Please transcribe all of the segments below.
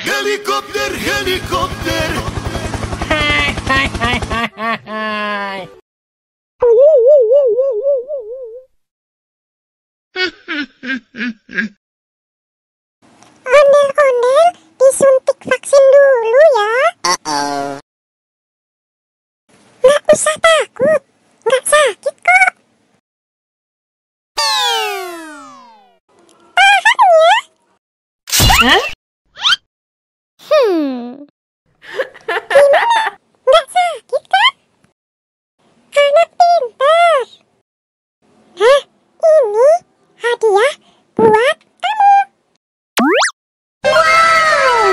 Helikopter, helikopter. Hai, hai, hai, hai, hai. Ondel-ondel disuntik vaksin dulu ya. Nggak usah takut, nggak sakit kok. Tahan ya. Hah? Gimana? Nggak sakit kan? Anak pintar. Hah? Ini hadiah buat kamu. Wow!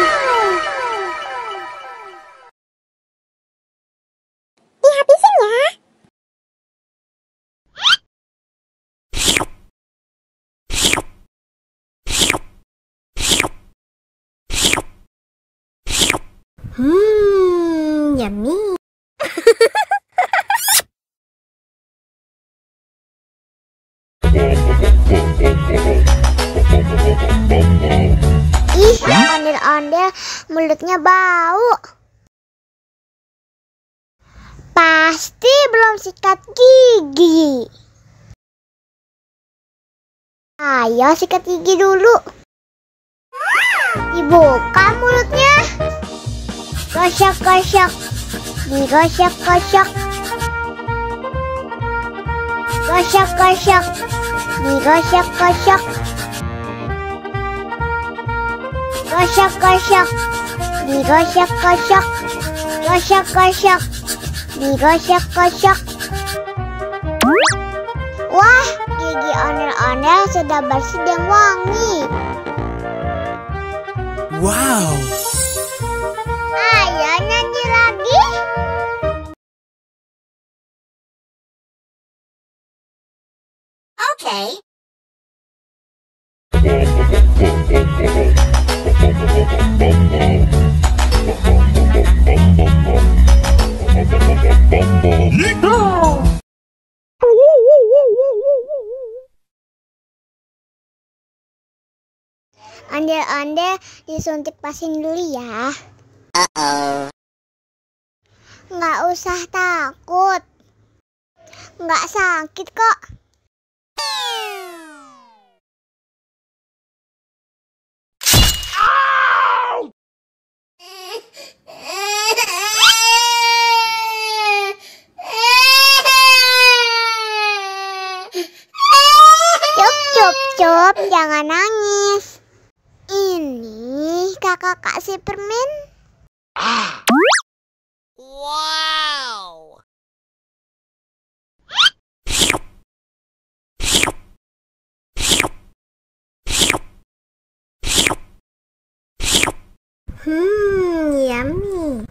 Dihabisin ya. Yummy. Ih, ondel-ondel mulutnya bau. Pasti belum sikat gigi. Ayo sikat gigi dulu. Dibuka mulutnya. Gosok-gosok. Digosok-gosok. Gosok-gosok. Digosok-gosok. Gosok-gosok. Digosok-gosok. Gosok-gosok. Digosok-gosok. Wah, gigi ondel-ondel sudah bersih dan wangi. Wow. Ayo nyanyi lagi. Oke. Ondel-ondel disuntik vaksin dulu ya. Nggak usah takut. Nggak sakit kok. Cup, jangan nangis. Ini kakak kasih permen. Wow. Yummy.